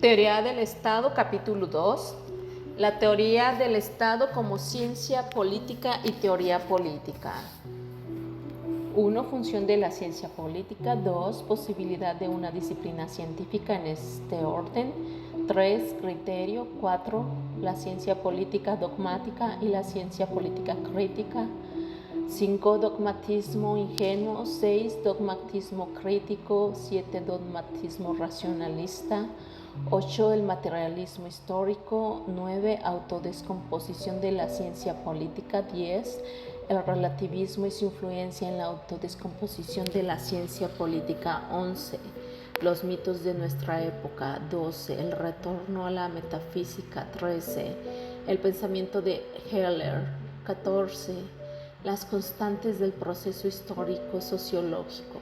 Teoría del Estado, capítulo 2. La teoría del Estado como ciencia política y teoría política. 1. Función de la ciencia política. 2. Posibilidad de una disciplina científica en este orden. 3. Criterio. 4. La ciencia política dogmática y la ciencia política crítica. 5. Dogmatismo ingenuo. 6. Dogmatismo crítico. 7. Dogmatismo racionalista. 8. El materialismo histórico. 9. Autodescomposición de la ciencia política. 10. El relativismo y su influencia en la autodescomposición de la ciencia política. 11. Los mitos de nuestra época. 12. El retorno a la metafísica. 13. El pensamiento de Heller. 14. Las constantes del proceso histórico sociológico.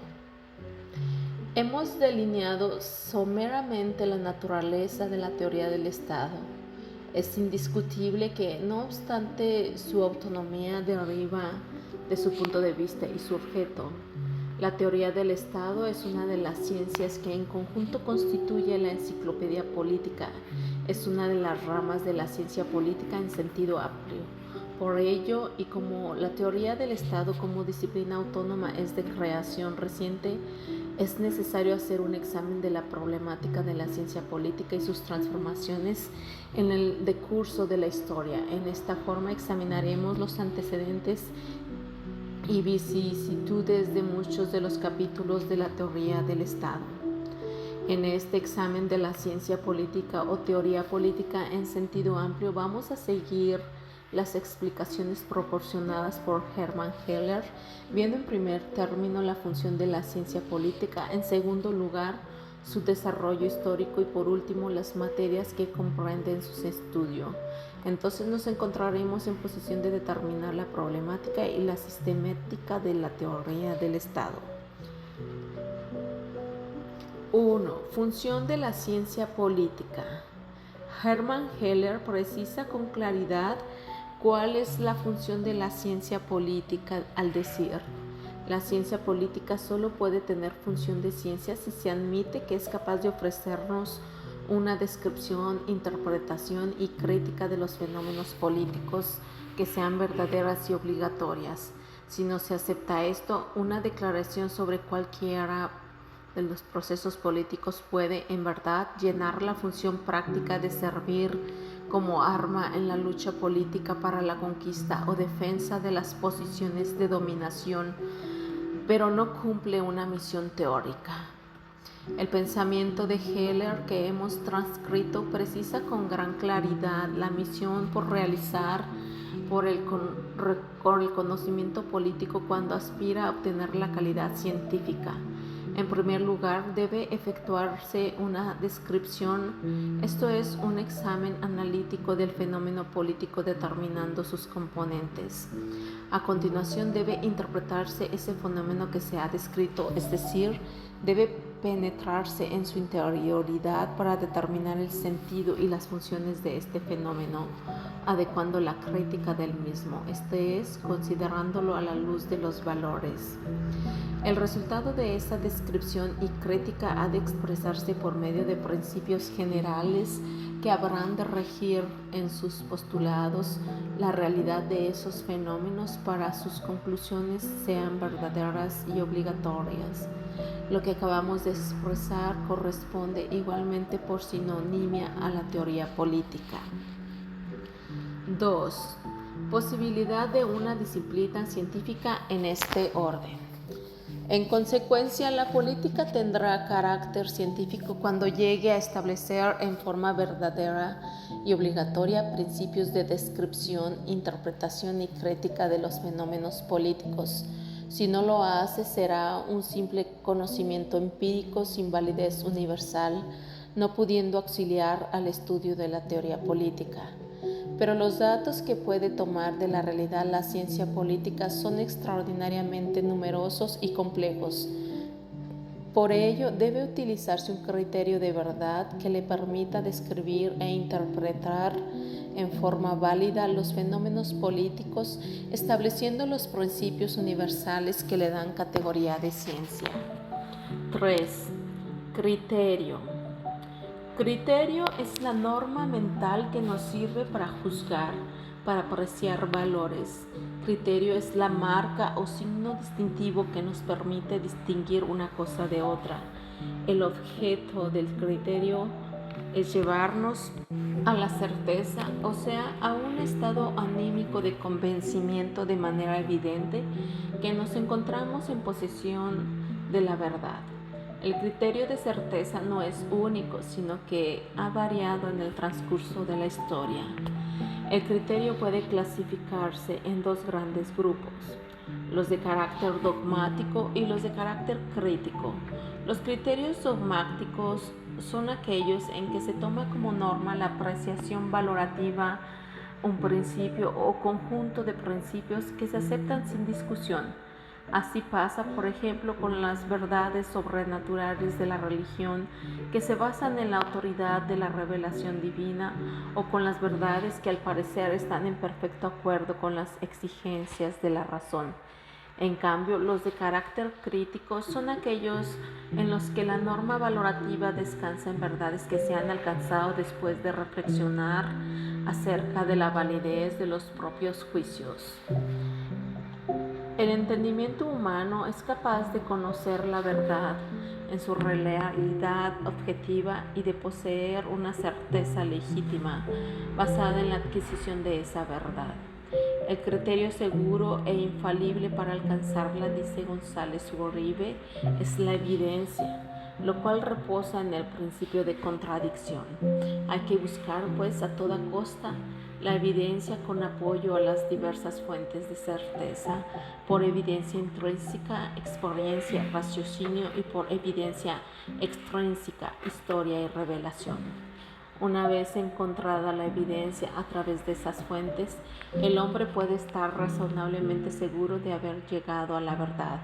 Hemos delineado someramente la naturaleza de la teoría del Estado. Es indiscutible que, no obstante su autonomía deriva de su punto de vista y su objeto, la teoría del Estado es una de las ciencias que en conjunto constituye la enciclopedia política. Es una de las ramas de la ciencia política en sentido amplio. Por ello, y como la teoría del Estado como disciplina autónoma es de creación reciente, es necesario hacer un examen de la problemática de la ciencia política y sus transformaciones en el decurso de la historia. En esta forma examinaremos los antecedentes y vicisitudes de muchos de los capítulos de la teoría del Estado. En este examen de la ciencia política o teoría política en sentido amplio vamos a seguir las explicaciones proporcionadas por Hermann Heller, viendo en primer término la función de la ciencia política, en segundo lugar su desarrollo histórico y por último las materias que comprenden su estudio. Entonces nos encontraremos en posición de determinar la problemática y la sistemática de la teoría del Estado. 1. Función de la ciencia política. Hermann Heller precisa con claridad cuál es la función de la ciencia política al decir: la ciencia política solo puede tener función de ciencia si se admite que es capaz de ofrecernos una descripción, interpretación y crítica de los fenómenos políticos que sean verdaderas y obligatorias. Si no se acepta esto, una declaración sobre cualquiera de los procesos políticos puede, en verdad, llenar la función práctica de servir como arma en la lucha política para la conquista o defensa de las posiciones de dominación, pero no cumple una misión teórica. El pensamiento de Heller que hemos transcrito precisa con gran claridad la misión por realizar por el conocimiento político cuando aspira a obtener la calidad científica. En primer lugar, debe efectuarse una descripción, esto es, un examen analítico del fenómeno político determinando sus componentes. A continuación, debe interpretarse ese fenómeno que se ha descrito, es decir, debe penetrarse en su interioridad para determinar el sentido y las funciones de este fenómeno, adecuando la crítica del mismo, este es, considerándolo a la luz de los valores. El resultado de esta descripción y crítica ha de expresarse por medio de principios generales que habrán de regir en sus postulados la realidad de esos fenómenos para sus conclusiones sean verdaderas y obligatorias. Lo que acabamos de expresar corresponde igualmente por sinonimia a la teoría política. 2. Posibilidad de una disciplina científica en este orden. En consecuencia, la política tendrá carácter científico cuando llegue a establecer en forma verdadera y obligatoria principios de descripción, interpretación y crítica de los fenómenos políticos. Si no lo hace, será un simple conocimiento empírico sin validez universal, no pudiendo auxiliar al estudio de la teoría política. Pero los datos que puede tomar de la realidad la ciencia política son extraordinariamente numerosos y complejos. Por ello, debe utilizarse un criterio de verdad que le permita describir e interpretar en forma válida los fenómenos políticos, estableciendo los principios universales que le dan categoría de ciencia. 3. Criterio. Criterio es la norma mental que nos sirve para juzgar, para apreciar valores. Criterio es la marca o signo distintivo que nos permite distinguir una cosa de otra. El objeto del criterio es llevarnos a la certeza, o sea, a un estado anímico de convencimiento de manera evidente que nos encontramos en posesión de la verdad. El criterio de certeza no es único, sino que ha variado en el transcurso de la historia. El criterio puede clasificarse en dos grandes grupos, los de carácter dogmático y los de carácter crítico. Los criterios dogmáticos son aquellos en que se toma como norma la apreciación valorativa, un principio o conjunto de principios que se aceptan sin discusión. Así pasa, por ejemplo, con las verdades sobrenaturales de la religión que se basan en la autoridad de la revelación divina o con las verdades que al parecer están en perfecto acuerdo con las exigencias de la razón. En cambio, los de carácter crítico son aquellos en los que la norma valorativa descansa en verdades que se han alcanzado después de reflexionar acerca de la validez de los propios juicios. El entendimiento humano es capaz de conocer la verdad en su realidad objetiva y de poseer una certeza legítima basada en la adquisición de esa verdad. El criterio seguro e infalible para alcanzarla, dice González Uribe, es la evidencia, lo cual reposa en el principio de contradicción. Hay que buscar, pues, a toda costa la evidencia con apoyo a las diversas fuentes de certeza, por evidencia intrínseca, experiencia, raciocinio y por evidencia extrínseca, historia y revelación. Una vez encontrada la evidencia a través de esas fuentes, el hombre puede estar razonablemente seguro de haber llegado a la verdad.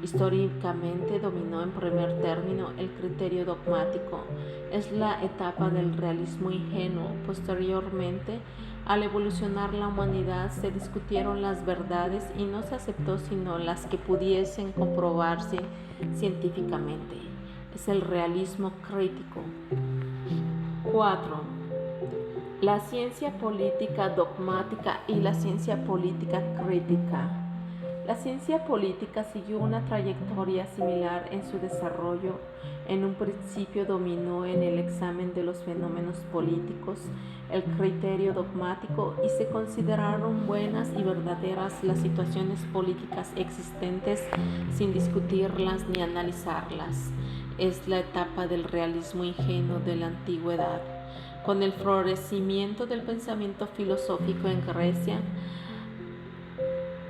Históricamente dominó en primer término el criterio dogmático. Es la etapa del realismo ingenuo. Posteriormente, al evolucionar la humanidad, se discutieron las verdades y no se aceptó sino las que pudiesen comprobarse científicamente. Es el realismo crítico. 4. La ciencia política dogmática y la ciencia política crítica. La ciencia política siguió una trayectoria similar en su desarrollo. En un principio dominó en el examen de los fenómenos políticos el criterio dogmático y se consideraron buenas y verdaderas las situaciones políticas existentes sin discutirlas ni analizarlas. Es la etapa del realismo ingenuo de la antigüedad. Con el florecimiento del pensamiento filosófico en Grecia,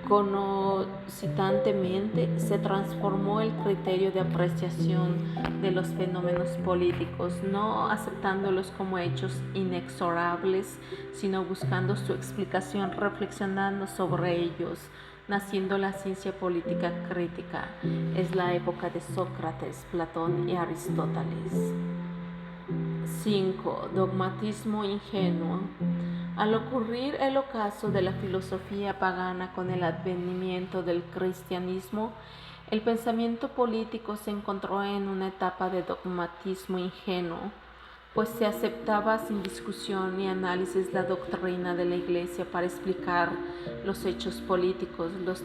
concomitantemente se transformó el criterio de apreciación de los fenómenos políticos, no aceptándolos como hechos inexorables, sino buscando su explicación, reflexionando sobre ellos, naciendo la ciencia política crítica. Es la época de Sócrates, Platón y Aristóteles. 5. Dogmatismo ingenuo. Al ocurrir el ocaso de la filosofía pagana con el advenimiento del cristianismo, el pensamiento político se encontró en una etapa de dogmatismo ingenuo, pues se aceptaba sin discusión ni análisis la doctrina de la Iglesia para explicar los hechos políticos. Los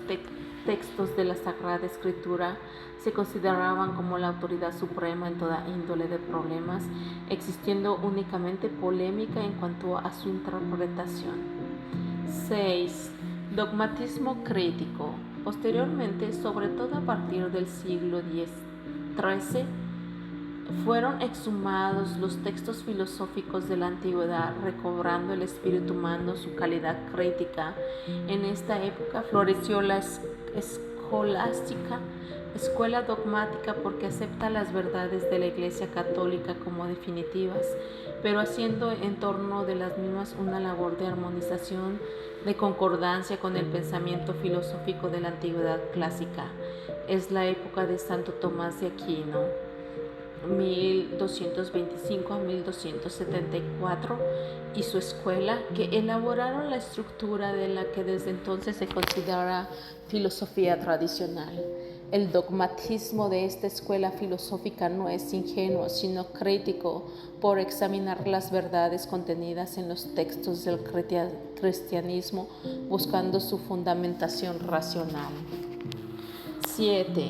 textos de la Sagrada Escritura se consideraban como la autoridad suprema en toda índole de problemas, existiendo únicamente polémica en cuanto a su interpretación. 6. Dogmatismo crítico. Posteriormente, sobre todo a partir del siglo XIII, fueron exhumados los textos filosóficos de la antigüedad, recobrando el espíritu humano su calidad crítica. En esta época floreció la escolástica, escuela dogmática, porque acepta las verdades de la Iglesia Católica como definitivas, pero haciendo en torno de las mismas una labor de armonización, de concordancia con el pensamiento filosófico de la antigüedad clásica. Es la época de Santo Tomás de Aquino, 1225 a 1274, y su escuela, que elaboraron la estructura de la que desde entonces se considera filosofía tradicional. El dogmatismo de esta escuela filosófica no es ingenuo, sino crítico por examinar las verdades contenidas en los textos del cristianismo, buscando su fundamentación racional. 7.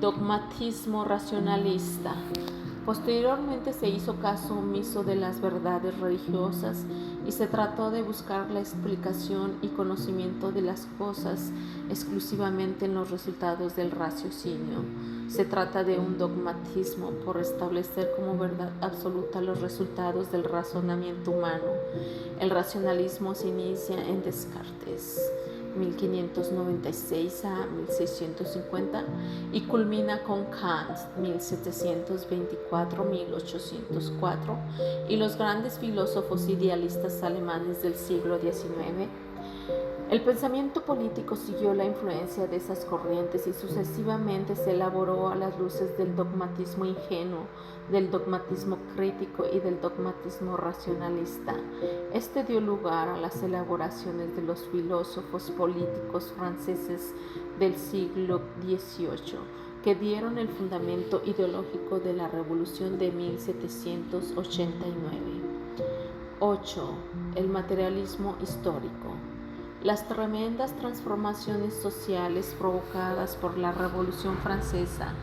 Dogmatismo racionalista. Posteriormente se hizo caso omiso de las verdades religiosas y se trató de buscar la explicación y conocimiento de las cosas exclusivamente en los resultados del raciocinio. Se trata de un dogmatismo por establecer como verdad absoluta los resultados del razonamiento humano. El racionalismo se inicia en Descartes, 1596 a 1650, y culmina con Kant, 1724-1804, y los grandes filósofos idealistas alemanes del siglo XIX. El pensamiento político siguió la influencia de esas corrientes y sucesivamente se elaboró a las luces del dogmatismo ingenuo, del dogmatismo crítico y del dogmatismo racionalista. Este dio lugar a las elaboraciones de los filósofos políticos franceses del siglo XVIII, que dieron el fundamento ideológico de la Revolución de 1789. 8. El materialismo histórico. Las tremendas transformaciones sociales provocadas por la Revolución Francesa,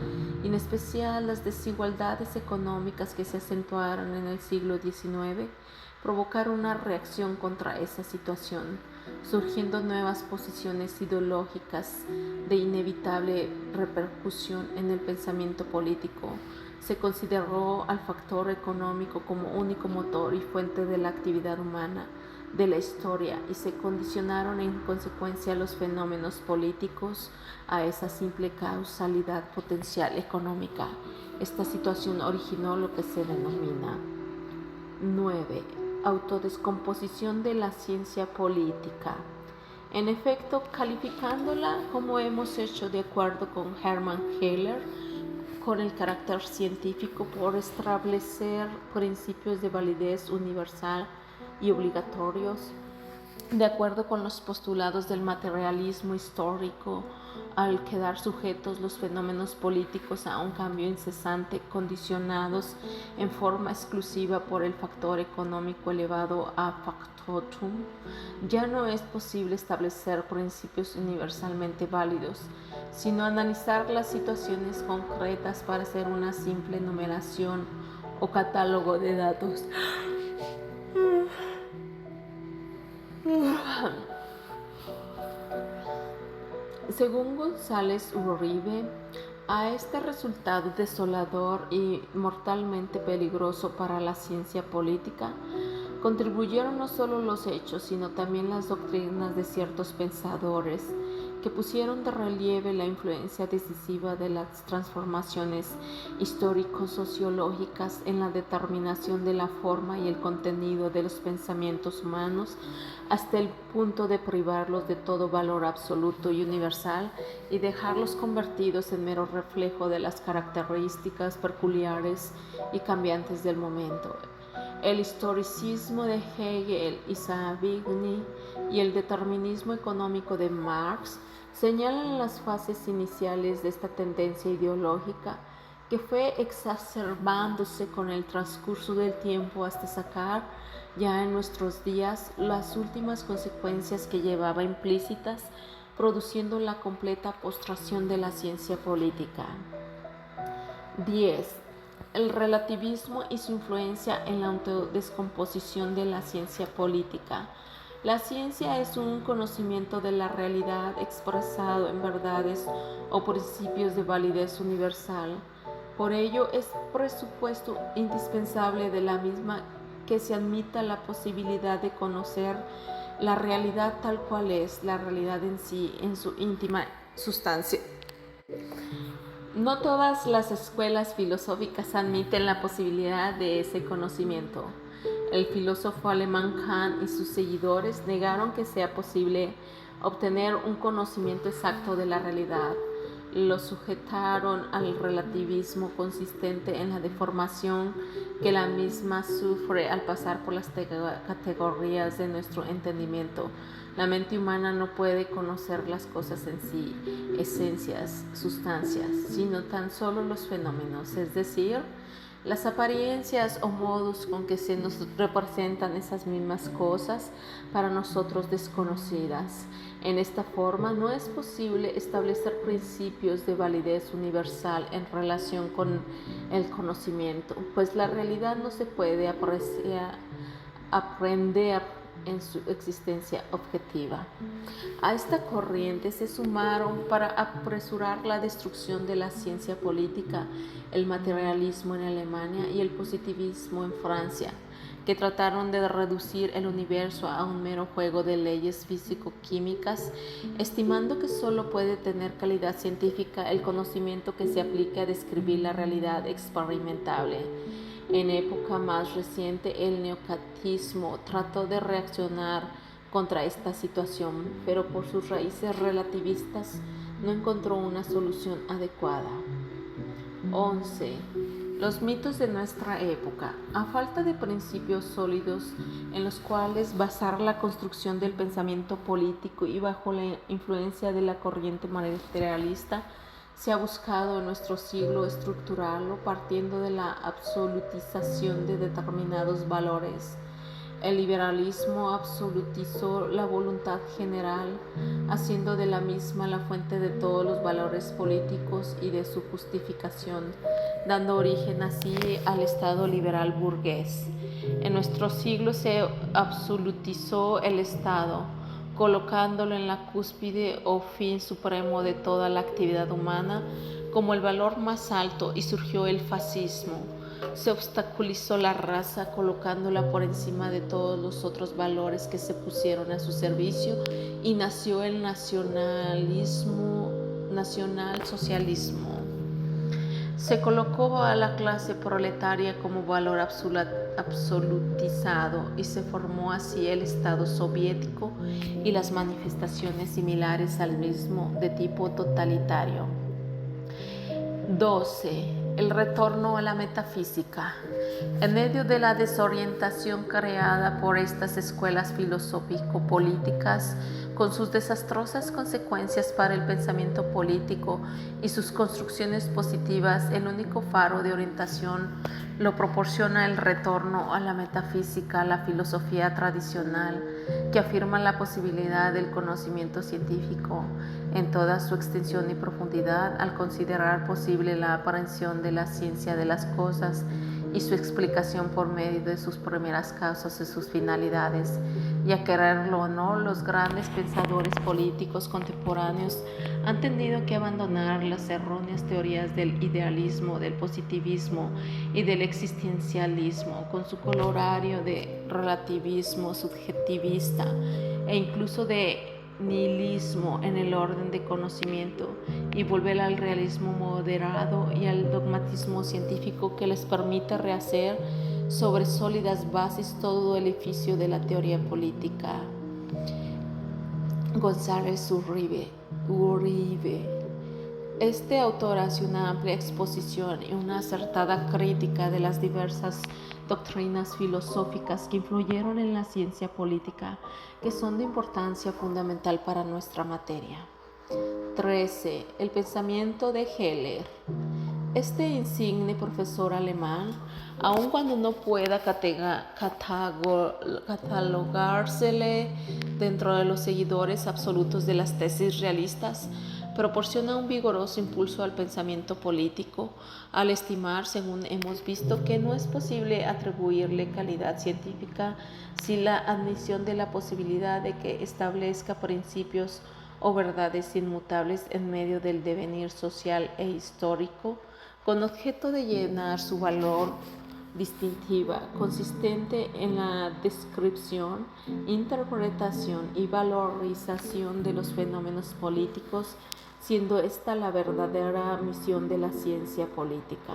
y en especial las desigualdades económicas que se acentuaron en el siglo XIX, provocaron una reacción contra esa situación, surgiendo nuevas posiciones ideológicas de inevitable repercusión en el pensamiento político. Se consideró al factor económico como único motor y fuente de la actividad humana, de la historia, y se condicionaron en consecuencia los fenómenos políticos a esa simple causalidad potencial económica. Esta situación originó lo que se denomina 9. Autodescomposición de la ciencia política. En efecto, calificándola, como hemos hecho de acuerdo con Hermann Heller, con el carácter científico por establecer principios de validez universal y obligatorios, de acuerdo con los postulados del materialismo histórico, al quedar sujetos los fenómenos políticos a un cambio incesante, condicionados en forma exclusiva por el factor económico elevado a factotum, ya no es posible establecer principios universalmente válidos, sino analizar las situaciones concretas para hacer una simple enumeración o catálogo de datos. Según González Uribe, a este resultado desolador y mortalmente peligroso para la ciencia política contribuyeron no solo los hechos, sino también las doctrinas de ciertos pensadores que pusieron de relieve la influencia decisiva de las transformaciones histórico-sociológicas en la determinación de la forma y el contenido de los pensamientos humanos, hasta el punto de privarlos de todo valor absoluto y universal y dejarlos convertidos en mero reflejo de las características peculiares y cambiantes del momento. El historicismo de Hegel y Savigny y el determinismo económico de Marx señalan las fases iniciales de esta tendencia ideológica, que fue exacerbándose con el transcurso del tiempo hasta sacar ya en nuestros días las últimas consecuencias que llevaba implícitas, produciendo la completa postración de la ciencia política. 10. El relativismo y su influencia en la autodescomposición de la ciencia política. La ciencia es un conocimiento de la realidad expresado en verdades o principios de validez universal. Por ello, es presupuesto indispensable de la misma que se admita la posibilidad de conocer la realidad tal cual es, la realidad en sí, en su íntima sustancia. No todas las escuelas filosóficas admiten la posibilidad de ese conocimiento. El filósofo alemán Kant y sus seguidores negaron que sea posible obtener un conocimiento exacto de la realidad. lo sujetaron al relativismo consistente en la deformación que la misma sufre al pasar por las categorías de nuestro entendimiento. La mente humana no puede conocer las cosas en sí, esencias, sustancias, sino tan solo los fenómenos, es decir, las apariencias o modos con que se nos representan esas mismas cosas para nosotros desconocidas. En esta forma no es posible establecer principios de validez universal en relación con el conocimiento, pues la realidad no se puede aprender en su existencia objetiva. A esta corriente se sumaron, para apresurar la destrucción de la ciencia política, el materialismo en Alemania y el positivismo en Francia, que trataron de reducir el universo a un mero juego de leyes físico-químicas, estimando que solo puede tener calidad científica el conocimiento que se aplique a describir la realidad experimentable. En época más reciente, el neocatecismo trató de reaccionar contra esta situación, pero por sus raíces relativistas no encontró una solución adecuada. 11. Los mitos de nuestra época. A falta de principios sólidos en los cuales basar la construcción del pensamiento político y bajo la influencia de la corriente materialista, se ha buscado en nuestro siglo estructurarlo partiendo de la absolutización de determinados valores. El liberalismo absolutizó la voluntad general, haciendo de la misma la fuente de todos los valores políticos y de su justificación, dando origen así al Estado liberal burgués. En nuestro siglo se absolutizó el Estado, colocándolo en la cúspide o fin supremo de toda la actividad humana como el valor más alto, y surgió el fascismo. Se obstaculizó la raza, colocándola por encima de todos los otros valores que se pusieron a su servicio, y nació el nacionalsocialismo. Se colocó a la clase proletaria como valor absolutizado, y se formó así el Estado soviético y las manifestaciones similares al mismo de tipo totalitario. 12. El retorno a la metafísica. En medio de la desorientación creada por estas escuelas filosófico-políticas, con sus desastrosas consecuencias para el pensamiento político y sus construcciones positivas, el único faro de orientación lo proporciona el retorno a la metafísica, la filosofía tradicional, que afirma la posibilidad del conocimiento científico en toda su extensión y profundidad, al considerar posible la aprehensión de la ciencia de las cosas y su explicación por medio de sus primeras causas y sus finalidades. Y a quererlo o no, los grandes pensadores políticos contemporáneos han tenido que abandonar las erróneas teorías del idealismo, del positivismo y del existencialismo, con su colorario de relativismo subjetivista e incluso de nihilismo en el orden de conocimiento, y volver al realismo moderado y al dogmatismo científico que les permite rehacer sobre sólidas bases todo el edificio de la teoría política. González Uribe. Este autor hace una amplia exposición y una acertada crítica de las diversas doctrinas filosóficas que influyeron en la ciencia política, que son de importancia fundamental para nuestra materia. 13. El pensamiento de Heller. Este insigne profesor alemán, aun cuando no pueda catalogársele dentro de los seguidores absolutos de las tesis realistas, proporciona un vigoroso impulso al pensamiento político, al estimar, según hemos visto, que no es posible atribuirle calidad científica sin la admisión de la posibilidad de que establezca principios o verdades inmutables en medio del devenir social e histórico, con objeto de llenar su valor distintiva, consistente en la descripción, interpretación y valorización de los fenómenos políticos, siendo esta la verdadera misión de la ciencia política.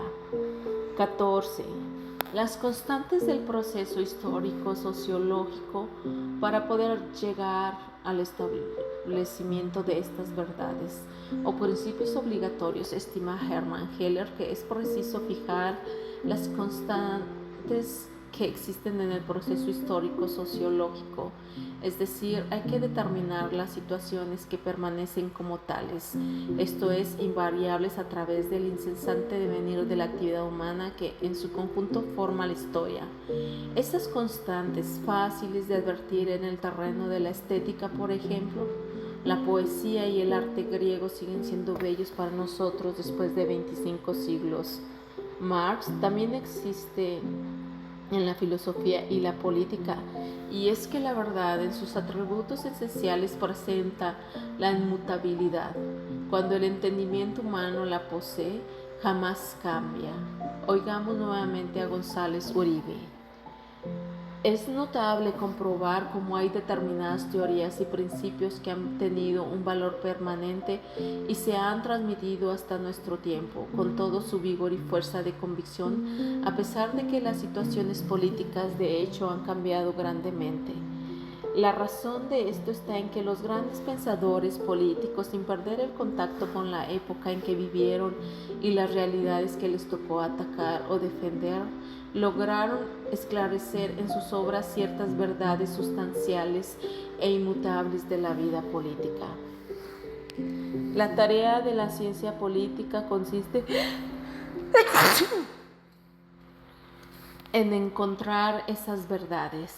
14. Las constantes del proceso histórico sociológico para poder llegar al establecimiento de estas verdades o principios obligatorios, estima Hermann Heller que es preciso fijar las constantes que existen en el proceso histórico sociológico, es decir, hay que determinar las situaciones que permanecen como tales, esto es, invariables a través del incesante devenir de la actividad humana que en su conjunto forma la historia. Estas constantes, fáciles de advertir en el terreno de la estética, por ejemplo, la poesía y el arte griego siguen siendo bellos para nosotros después de 25 siglos. Marx también existe en la filosofía y la política, y es que la verdad en sus atributos esenciales presenta la inmutabilidad. Cuando el entendimiento humano la posee, jamás cambia. Oigamos nuevamente a González Uribe. Es notable comprobar cómo hay determinadas teorías y principios que han tenido un valor permanente y se han transmitido hasta nuestro tiempo, con todo su vigor y fuerza de convicción, a pesar de que las situaciones políticas de hecho han cambiado grandemente. La razón de esto está en que los grandes pensadores políticos, sin perder el contacto con la época en que vivieron y las realidades que les tocó atacar o defender, lograron esclarecer en sus obras ciertas verdades sustanciales e inmutables de la vida política. La tarea de la ciencia política consiste en encontrar esas verdades,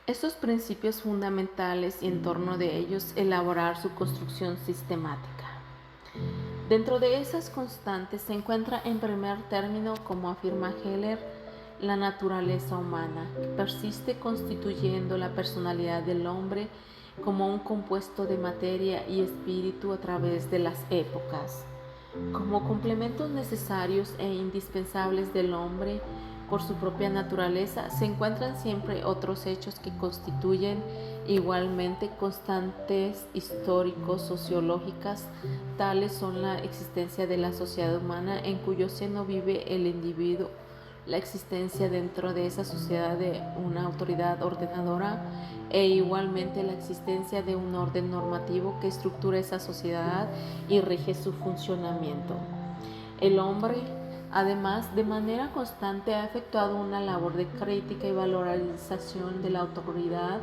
esos principios fundamentales y en torno de ellos elaborar su construcción sistemática. Dentro de esas constantes se encuentra en primer término, como afirma Heller, la naturaleza humana, que persiste constituyendo la personalidad del hombre como un compuesto de materia y espíritu a través de las épocas. Como complementos necesarios e indispensables del hombre, por su propia naturaleza, se encuentran siempre otros hechos que constituyen igualmente constantes históricos, sociológicas, tales son la existencia de la sociedad humana en cuyo seno vive el individuo, la existencia dentro de esa sociedad de una autoridad ordenadora e igualmente la existencia de un orden normativo que estructura esa sociedad y rige su funcionamiento. El hombre, además, de manera constante ha efectuado una labor de crítica y valorización de la autoridad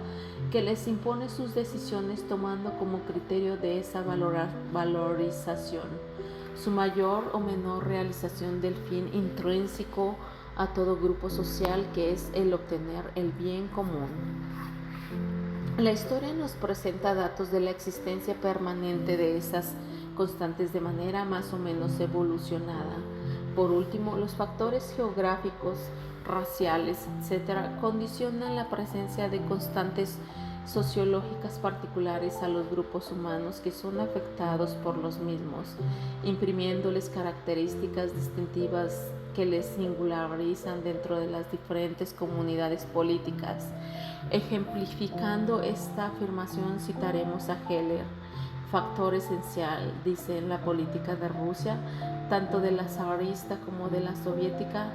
que les impone sus decisiones tomando como criterio de esa valorización su mayor o menor realización del fin intrínseco a todo grupo social, que es el obtener el bien común. La historia nos presenta datos de la existencia permanente de esas constantes de manera más o menos evolucionada. Por último, los factores geográficos, raciales, etc., condicionan la presencia de constantes sociológicas particulares a los grupos humanos que son afectados por los mismos, imprimiéndoles características distintivas que les singularizan dentro de las diferentes comunidades políticas. Ejemplificando esta afirmación, citaremos a Heller. Factor esencial, dice, en la política de Rusia, tanto de la zarista como de la soviética,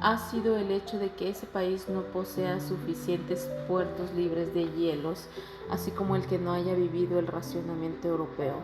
ha sido el hecho de que ese país no posea suficientes puertos libres de hielos, así como el que no haya vivido el racionamiento europeo.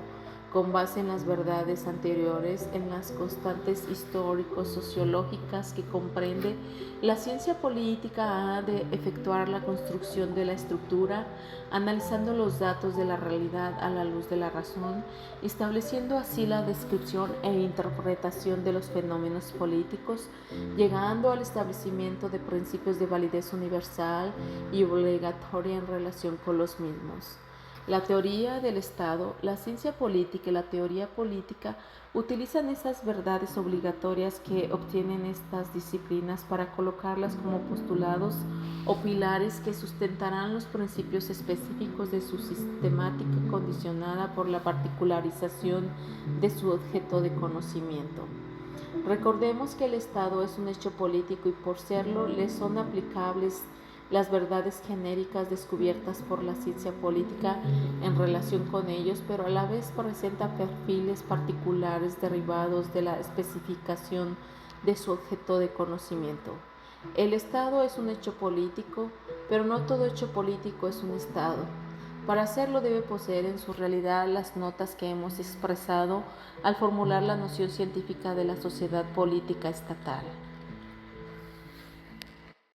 Con base en las verdades anteriores, en las constantes histórico-sociológicas que comprende, la ciencia política ha de efectuar la construcción de la estructura, analizando los datos de la realidad a la luz de la razón, estableciendo así la descripción e interpretación de los fenómenos políticos, llegando al establecimiento de principios de validez universal y obligatoria en relación con los mismos. La teoría del Estado, la ciencia política y la teoría política utilizan esas verdades obligatorias que obtienen estas disciplinas para colocarlas como postulados o pilares que sustentarán los principios específicos de su sistemática condicionada por la particularización de su objeto de conocimiento. Recordemos que el Estado es un hecho político y por serlo le son aplicables las verdades genéricas descubiertas por la ciencia política en relación con ellos, pero a la vez presenta perfiles particulares derivados de la especificación de su objeto de conocimiento. El Estado es un hecho político, pero no todo hecho político es un Estado. Para hacerlo debe poseer en su realidad las notas que hemos expresado al formular la noción científica de la sociedad política estatal.